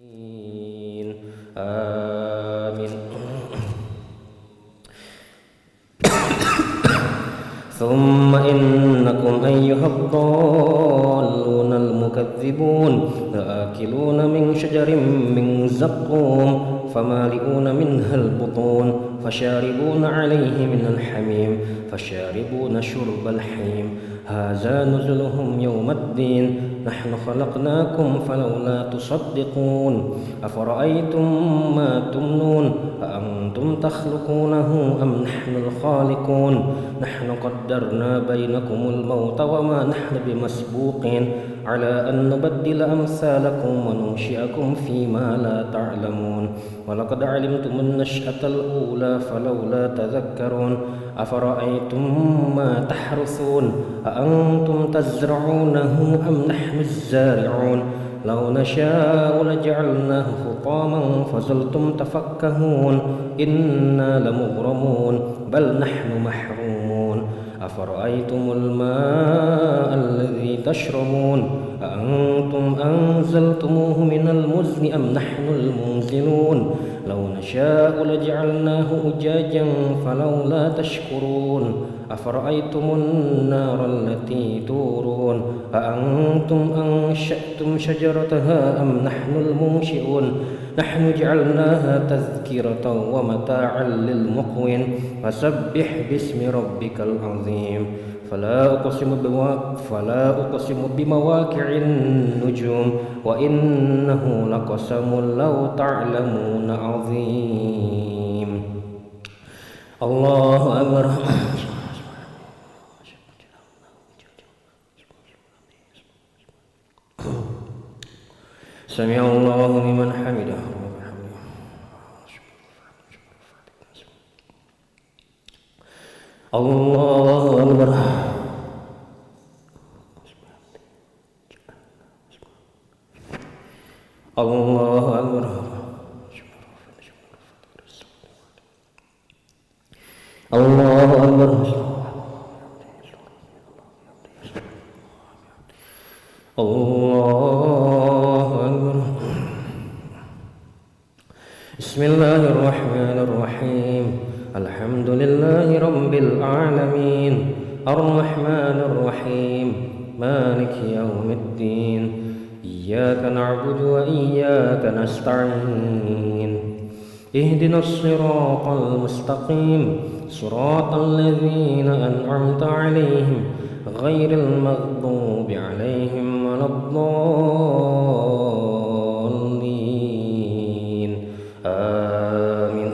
آمين. ثم إنكم أيها الضالون المكذبون لآكلون من شجر من زقوم فمالئون منها البطون فشاربون عليه من الحميم فشاربون شرب الحميم هذا نزلهم يوم الدين نحن خلقناكم فلولا تصدقون أفرأيتم ما تمنون أأنتم تخلقونه أم نحن الخالقون نحن قدرنا بينكم الموت وما نحن بمسبوقين على أن نبدل أمثالكم وننشئكم فيما لا تعلمون ولقد علمتم النشأة الأولى فلولا تذكرون أفرأيتم ما تحرثون أأنتم تزرعونه أم نحن الزارعون لو نشاء لجعلناه حطاما فظلتم تفكهون إنا لمغرمون بل نحن محرومون أفرأيتم الماء الذي تشربون أأنتم أنزلتموه من المزن أم نحن المنزلون لو نشاء لجعلناه أجاجا فلولا تشكرون أفرأيتم النار التي تورون أأنتم أنشأتم شجرتها أم نحن المنشئون نحن جعلناها تذكرة ومتاعا للمقوين فسبح باسم ربك العظيم فلا أقسم بمواقع النجوم وإنه لقسم لو تعلمون عظيم. الله أكبر. سمع الله لمن حمده. الله أكبر. الله أكبر. الله أكبر. الله أكبر. بسم الله الرحمن الرحيم الحمد لله رب العالمين الرحمن الرحيم مالك يوم الدين إياك نعبد وإياك نستعين اهدنا الصراط المستقيم صراط الذين أنعمت عليهم غير المغضوب عليهم ولا الضالين آمين.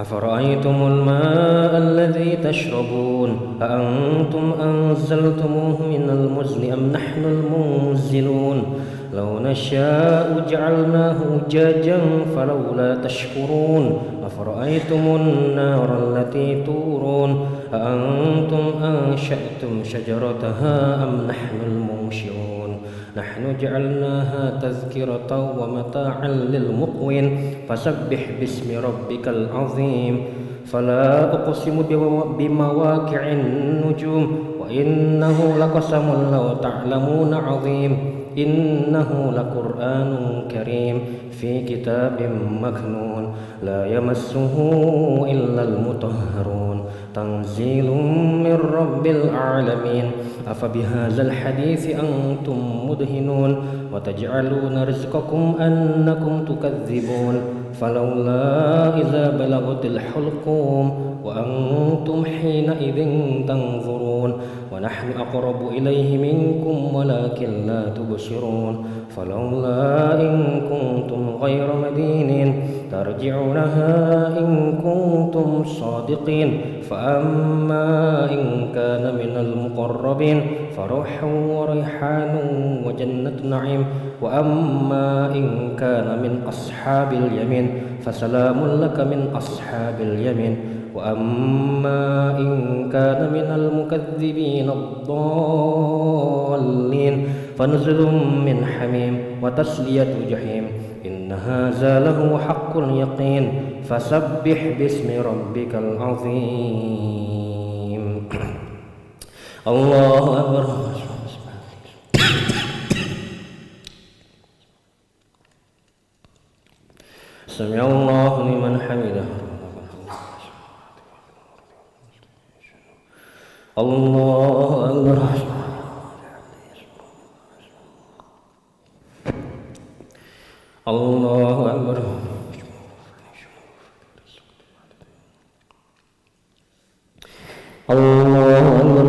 أفرأيتم الماء الذي تشربون أأنتم أنزلتموه من المزن أم نحن المنزلون لو نشاء جعلناه أجاجا فلولا تشكرون أفرأيتم النار التي تورون أأنتم أنشأتم شجرتها أم نحن المنشئون نحن جعلناها تذكرة ومتاعا للمقوين فسبح باسم ربك العظيم فلا أقسم بمواقع النجوم وإنه لقسم لو تعلمون عظيم إنه لقرآن كريم في كتاب مكنون لا يمسه إلا المطهرون تنزيل من رب العالمين أفبهذا الحديث أنتم مدهنون وتجعلون رزقكم أنكم تكذبون فلولا إذا بلغت الحلقوم وأنتم حينئذ تنظرون ونحن أقرب إليه منكم ولكن لا تبصرون فلولا إن كنتم غير مدينين ترجعونها إن كنتم صادقين فأما إن كان من المقربين فروح وريحان وجنة نعيم وأما إن كان من أصحاب اليمين فسلام لك من أصحاب اليمين وأما إن كان من المكذبين الضالين فنزل من حميم وتسلية جحيم إن هذا لهو حق اليقين فسبح باسم ربك العظيم. الله أكبر. سمع الله لمن حمده. الله أكبر. الله أكبر. الله أكبر.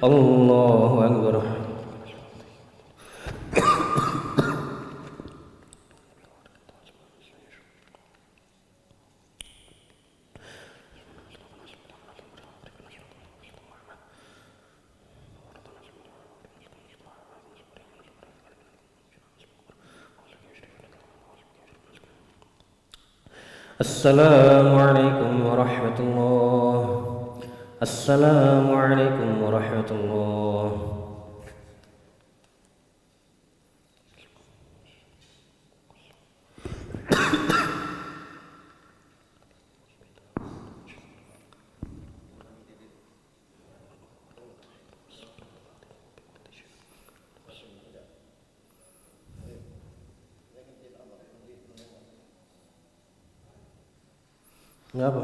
الله أكبر. السلام عليكم ورحمة الله. السلام عليكم ورحمة الله. Apa?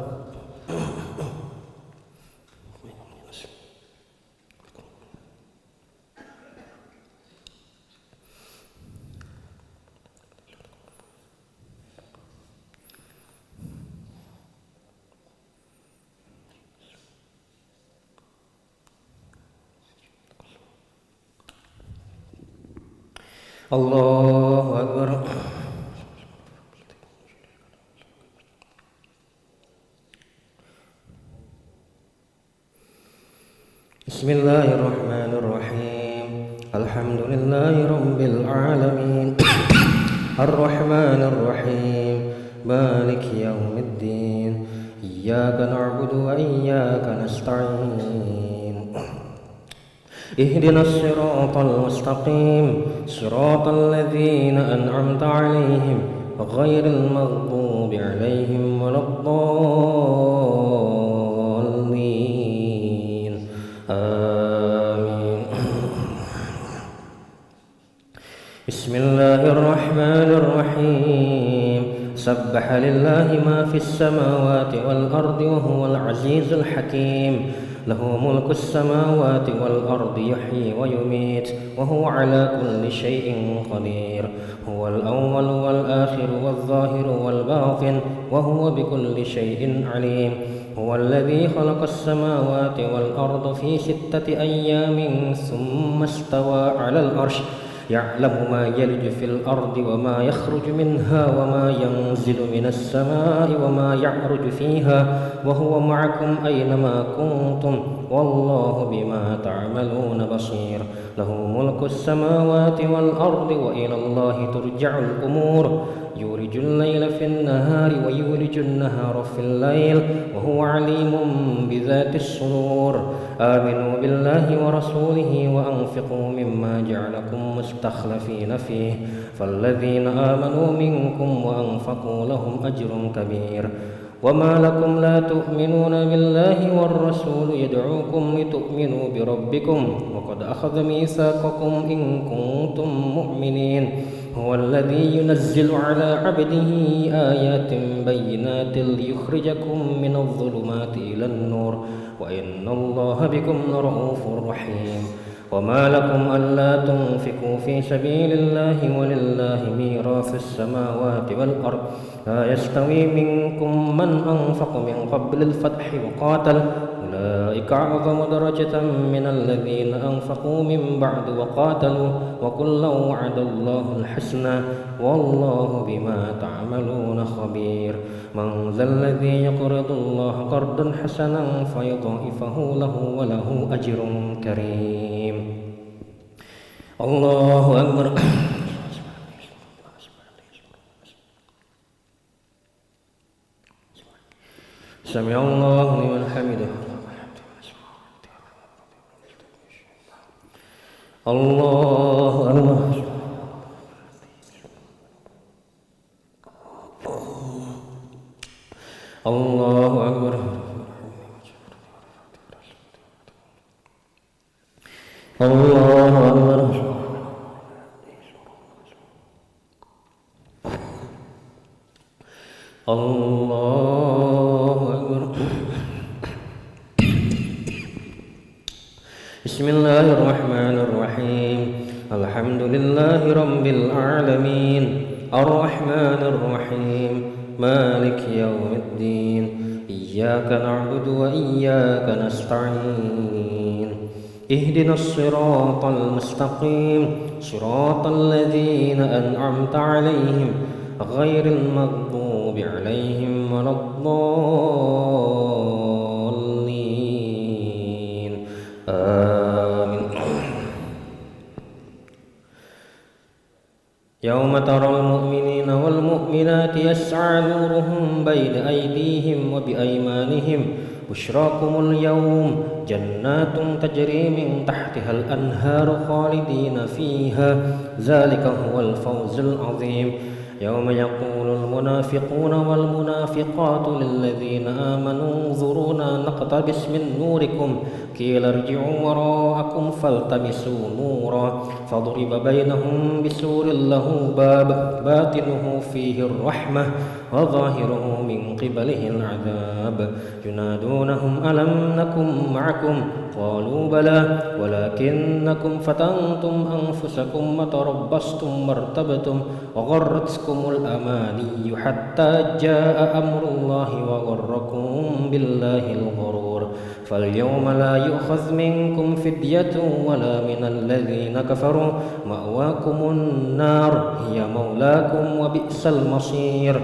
Allahu Akbar. بسم الله الرحمن الرحيم. الحمد لله رب العالمين الرحمن الرحيم مالك يوم الدين إياك نعبد وإياك نستعين اهدنا الصراط المستقيم صراط الذين أنعمت عليهم غير المغضوب عليهم ولا الضالين آمين. بسم الله الرحمن الرحيم. سبح لله ما في السماوات والأرض وهو العزيز الحكيم. له ملك السماوات والأرض يحيي ويميت وهو على كل شيء قدير. هو الأول والآخر والظاهر والباطن وهو بكل شيء عليم. هو الذي خلق السماوات والأرض في 6 أيام ثم استوى على العرش يعلم ما يلج في الأرض وما يخرج منها وما ينزل من السماء وما يعرج فيها وهو معكم أينما كنتم والله بما تعملون بصير. له ملك السماوات والأرض وإلى الله ترجع الأمور. يولج الليل في النهار ويولج النهار في الليل وهو عليم بذات الصدور. آمنوا بالله ورسوله وأنفقوا مما جعلكم مستخلفين فيه فالذين آمنوا منكم وأنفقوا لهم أجر كبير. وما لكم لا تؤمنون بالله والرسول يدعوكم لتؤمنوا بربكم وقد أخذ ميثاقكم إن كنتم مؤمنين. هو الذي ينزل على عبده آيات بينات ليخرجكم من الظلمات إلى النور وإن الله بكم لرؤوف رحيم. وما لكم ألا تنفقوا في سبيل الله ولله ميراث السماوات والأرض لا يستوي منكم من أنفق من قبل الفتح وقاتل أولئك أعظم درجة من الذين أنفقوا من بعد وقاتلوا وكلا وعد الله الحسنى والله بما تعملون خبير. من ذا الذي يقرض الله قرضا حسنا فيضاعفه له وله أجر كريم. الله أكبر. سمع الله لمن حمده. الله أكبر. الله أكبر. الله أكبر. بسم الله الرحمن الرحيم الحمد لله رب العالمين الرحمن الرحيم مالك يوم الدين إياك نعبد وإياك نستعين اهدنا الصراط المستقيم صراط الذين أنعمت عليهم غير المغضوب عليهم ولا الضالين آمين. يوم ترى المؤمنين والمؤمنات يسعى نورهم بين أيديهم وبأيمانهم بشراكم اليوم جنات تجري من تحتها الأنهار خالدين فيها ذلك هو الفوز العظيم. يوم يقول المنافقون والمنافقات للذين آمنوا انظرونا نقتبس من نوركم قيل ارجعوا وراءكم فالتمسوا نورا فضرب بينهم بسور له باب باطنه فيه الرحمة وظاهره من قبله العذاب ينادونهم ألم نكن معكم قالوا بلى ولكنكم فتنتم أنفسكم وتربصتم وارتبتم وغرتكم الأماني حتى جاء أمر الله وغركم بالله الغرور فاليوم لا يؤخذ منكم فدية ولا من الذين كفروا مأواكم النار هي مولاكم وبئس المصير.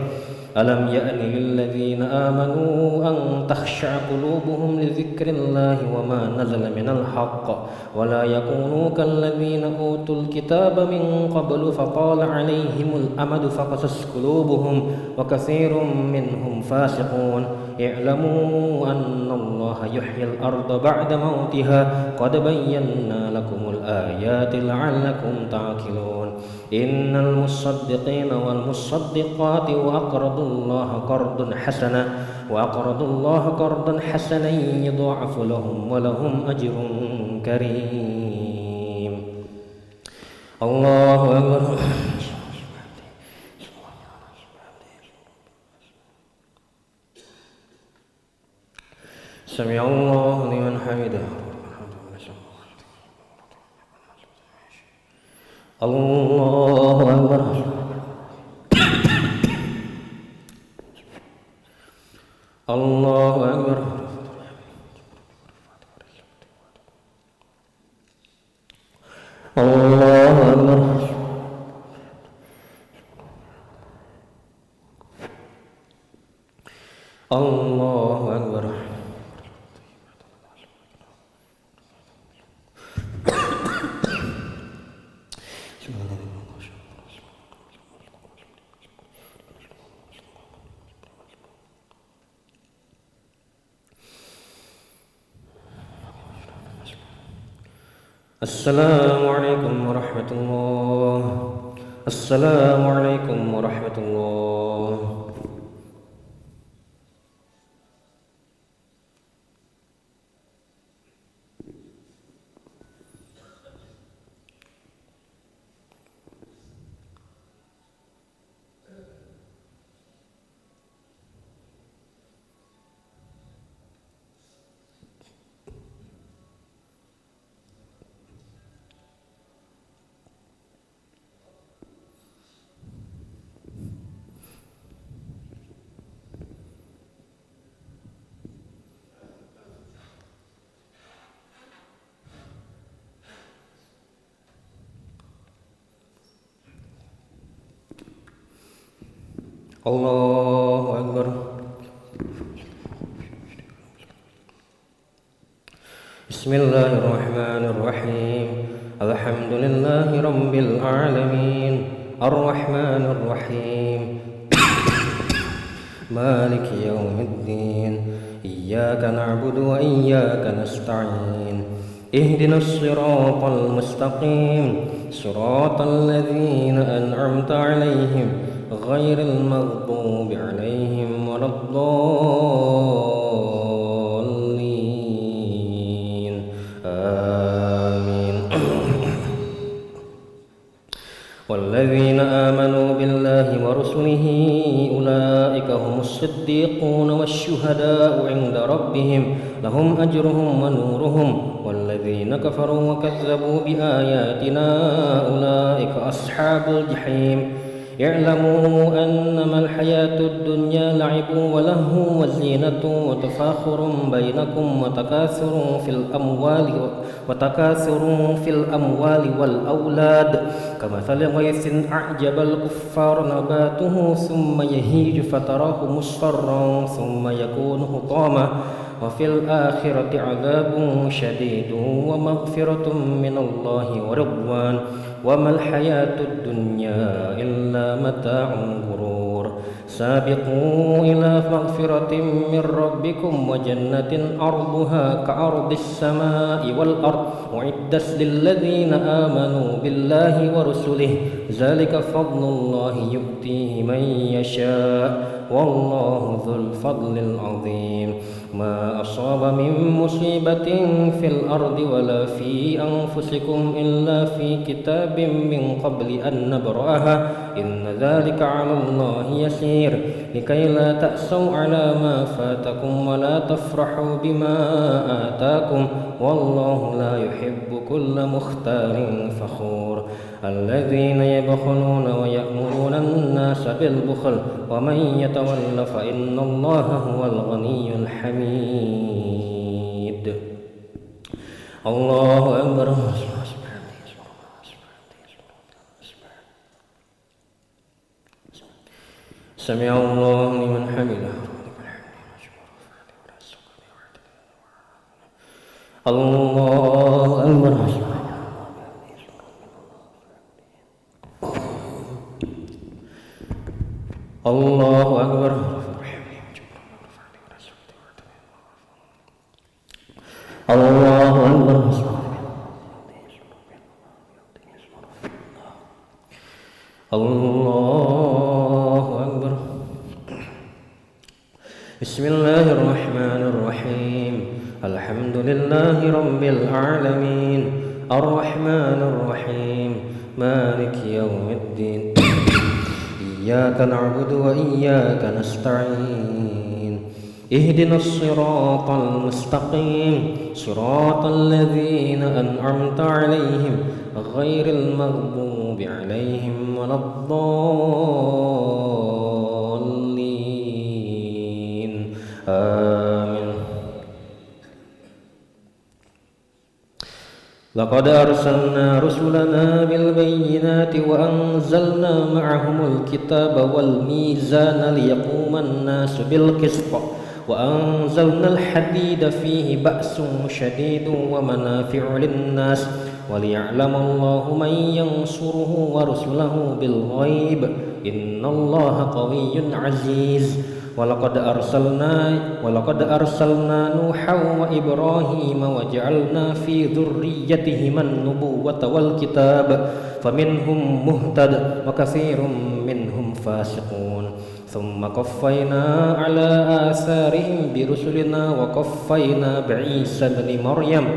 ألم يأن للذين آمنوا أن تخشع قلوبهم لذكر الله وما نزل من الحق ولا يكونوا كالذين أوتوا الكتاب من قبل فطال عليهم الأمد فقست قلوبهم وكثير منهم فاسقون. اعلموا أن الله يحيي الأرض بعد موتها قد بينا لكم الآيات لعلكم تعقلون. إن المصدقين والمصدقات وأقرضوا الله قرضا حسنا يضاعف لهم ولهم أجر كريم. الله أكبر. سمع الله لمن حمده. الله أكبر. الله أكبر. الله أكبر. الله أكبر. السلام عليكم ورحمة الله. السلام عليكم ورحمة الله. الله أكبر. بسم الله الرحمن الرحيم الحمد لله رب العالمين الرحمن الرحيم مالك يوم الدين إياك نعبد وإياك نستعين اهدنا الصراط المستقيم صراط الذين أنعمت عليهم غير المغضوب عليهم ولا الضالين آمين. والذين آمنوا بالله ورسله أولئك هم الصديقون والصديقون والشهداء عند ربهم لهم أجرهم ونورهم والذين كفروا وكذبوا بآياتنا أولئك أصحاب الجحيم اعلموا أنما الحياة الدنيا لعب ولهو وزينة وتفاخر بينكم وتكاثر في الأموال والأولاد كمثل غيث أعجب الكفار نباته ثم يهيج فتراه مصفرا ثم يكون حطاما وفي الآخرة عذاب شديد ومغفرة من الله ورضوان وما الحياة الدنيا إلا متاع غرور سابقوا إلى مغفرة من ربكم وجنة عرضها كعرض السماء والأرض أعدت للذين آمنوا بالله ورسله ذلك فضل الله يؤتيه من يشاء والله ذو الفضل العظيم ما أصاب من مصيبة في الأرض ولا في أنفسكم إلا في كتاب من قبل أن نبرأها إن ذلك على الله يسير لكي لا تأسوا على ما فاتكم ولا تفرحوا بما آتاكم والله لا يحب كل مختال فخور الذين يبخلون ويأمرون الناس بالبخل ومن يتول فإن الله هو الغني الحميد الله أكبر سمع الله لمن حمده الله أكبر الله أكبر الله أكبر الله أكبر بسم الله الرحمن الرحيم الحمد لله رب العالمين الرحمن الرحيم مالك يوم الدين إياك نعبد وإياك نستعين اهدنا الصراط المستقيم صراط الذين أنعمت عليهم غير المغضوب عليهم ولا الضالين آمين لقد أرسلنا رسلنا بالبينات وأنزلنا معهم الكتاب والميزان ليقوم الناس بالقسط وأنزلنا الحديد فيه بأس شديد ومنافع للناس وليعلم الله من ينصره ورسله بالغيب إن الله قوي عزيز ولقد أرسلنا نوحا وإبراهيم وجعلنا في ذريتهما النبوة والكتاب فمنهم مهتد وكثير منهم فاسقون ثم قفينا على آثارهم برسلنا وقفينا بعيسى بن مريم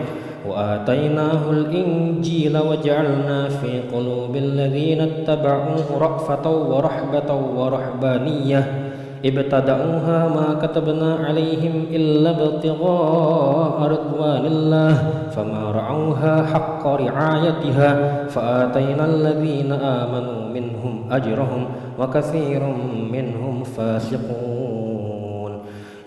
وآتيناه الإنجيل وجعلنا في قلوب الذين اتبعوه رأفة ورحبة ورهبانية ابتدعوها ما كتبنا عليهم إلا ابتغاء رضوان الله فما رعوها حق رعايتها فآتينا الذين آمنوا منهم أجرهم وكثير منهم فاسقون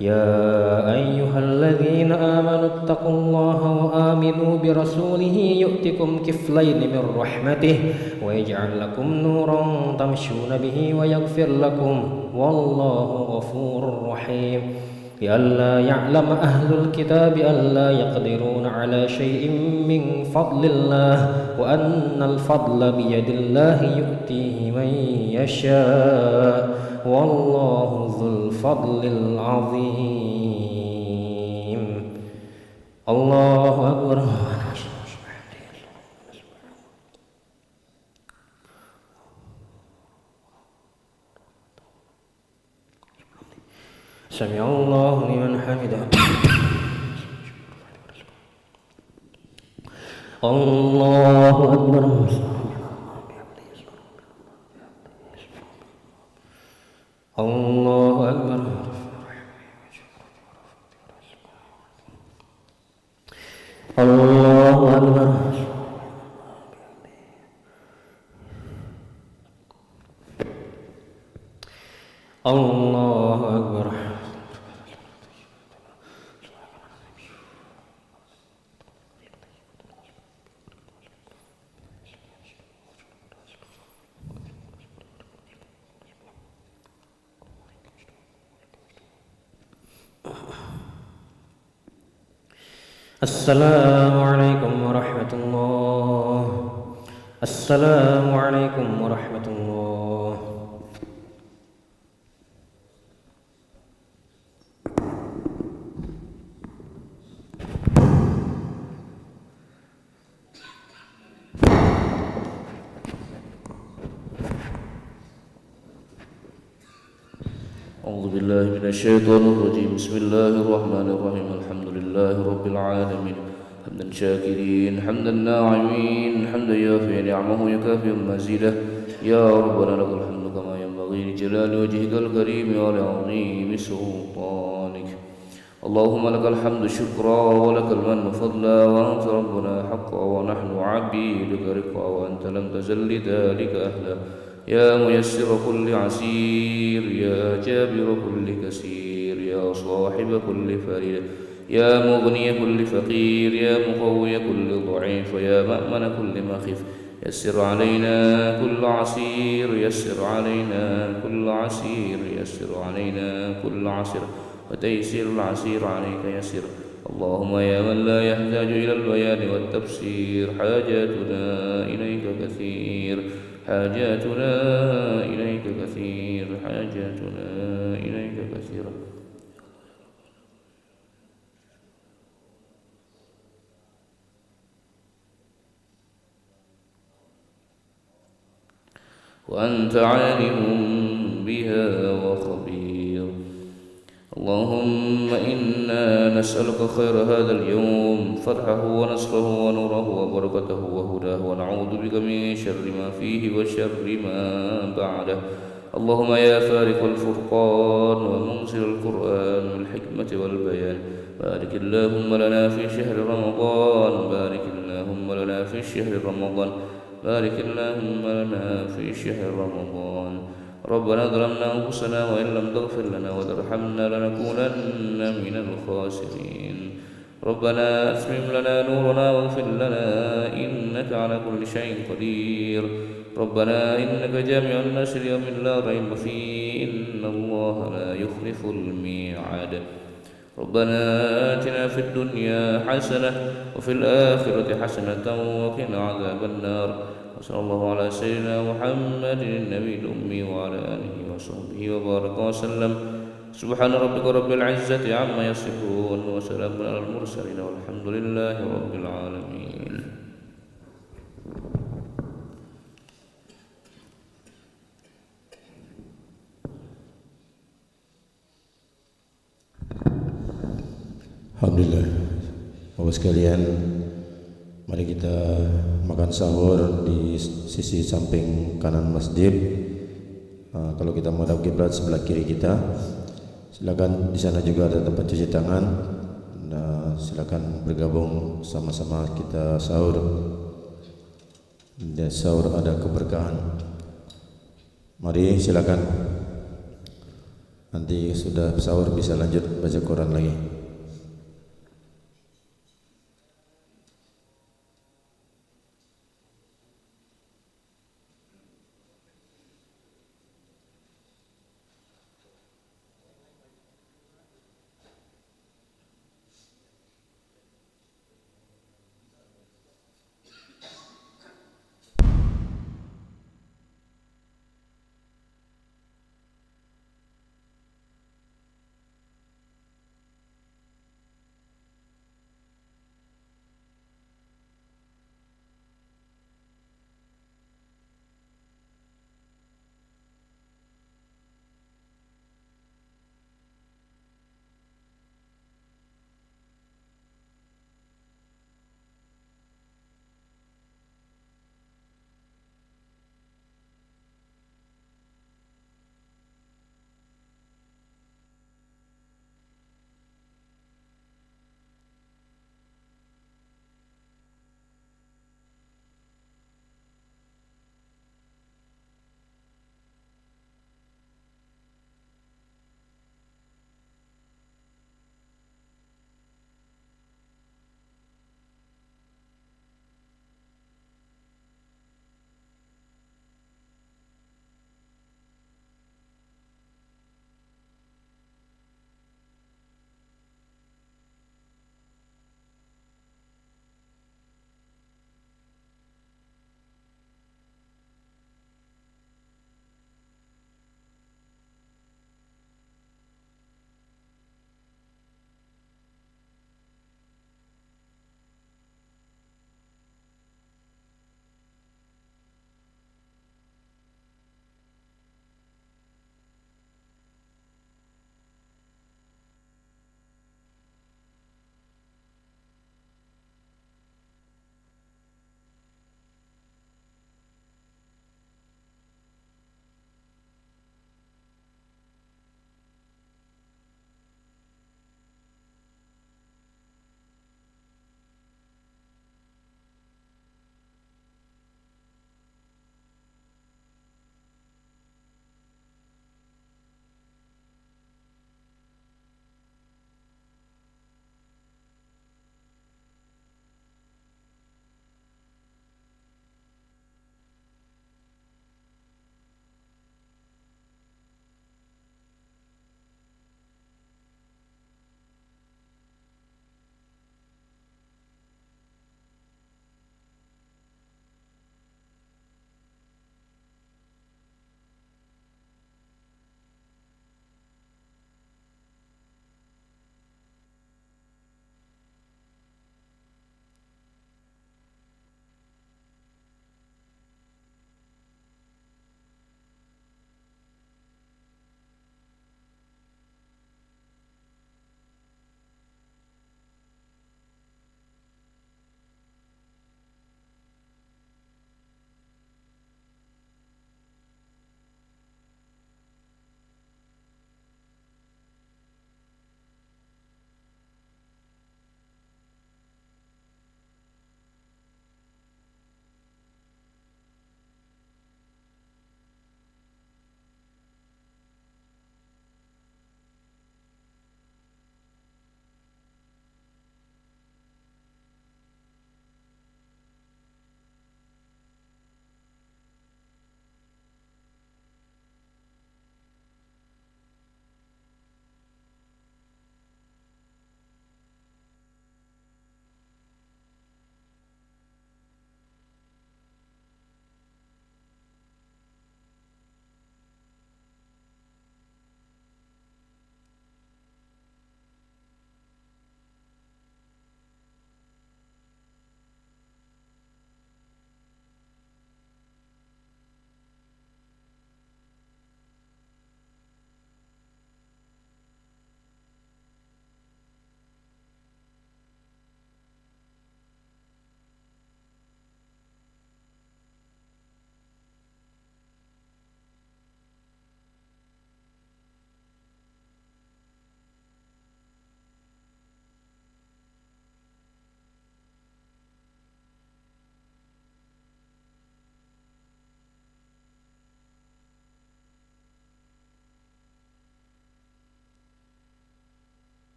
يا أيها الذين آمنوا اتقوا الله وآمنوا برسوله يؤتكم كفلين من رحمته ويجعل لكم نورا تمشون به ويغفر لكم والله غفور رحيم لئلا يعلم أهل الكتاب ألا يقدرون على شيء من فضل الله وأن الفضل بيد الله يؤتيه من يشاء والله ذو الفضل العظيم الله أكبر سمع الله لمن حمده الله أكبر الله أكبر الله أكبر. الله أكبر. السلام عليكم ورحمة الله. السلام عليكم ورحمة الله. أعوذ بالله من الشيطان الرجيم. بسم الله الرحمن الرحيم. الحمد لله رب العالمين حمدا شاكرين حمدا ناعمين حمدا يوافي نعمه يكافئ مزيده. يا ربنا لك الحمد كما ينبغي لجلال وجهك الكريم ولعظيم سلطانك. اللهم لك الحمد شكرا ولك المن فضلا وأنت ربنا حقا ونحن عبيدك رقا وأنت لم تزل لذلك أهلا. يا ميسر كل عسير يا جابر كل كسير يا صاحب كل فريد يا مغني كل فقير يا مقوي كل ضعيف يا مأمن كل مخيف. يسر علينا كل عسير يسر علينا كل عسير يسر علينا كل عسير وتيسير العسير عليك يسير. اللهم يا من لا يحتاج إلى البيان والتفسير حاجاتنا إليك كثير حاجاتنا إليك كثير حاجاتنا إليك كثيرة. وأنت عالم بها وخبير. اللهم إنا نسألك خير هذا اليوم فرحه ونصره ونوره وبركته وهداه ونعوذ بك من شر ما فيه وشر ما بعده. اللهم يا فارق الفرقان ومنزل القرآن والحكمة والبيان بارك اللهم لنا في شهر رمضان بارك اللهم لنا في شهر رمضان بارك اللهم لنا في شهر رمضان. ربنا ظلمنا أنفسنا وإن لم تغفر لنا وترحمنا لنكونن من الخاسرين. ربنا أتمم لنا نورنا واغفر لنا إنك على كل شيء قدير. ربنا إنك جامع الناس ليوم لا ريب فيه إن الله لا يخلف الميعاد. ربنا آتنا في الدنيا حسنة وفي الآخرة حسنة وقنا عذاب النار. وصلى الله على سيدنا محمد النبي الأمي وعلى آله وصحبه وبارك وسلم. سبحان ربك رب العزة عما يصفون وسلام على المرسلين والحمد لله رب العالمين. Alhamdulillah. Bapak sekalian, mari kita makan sahur di sisi samping kanan masjid. Kalau kita menghadap kiblat sebelah kiri kita, silakan. Di sana juga ada tempat cuci tangan. Silakan bergabung sama-sama kita sahur. Dan sahur ada keberkahan. Mari silakan. Nanti sudah sahur bisa lanjut baca Quran lagi.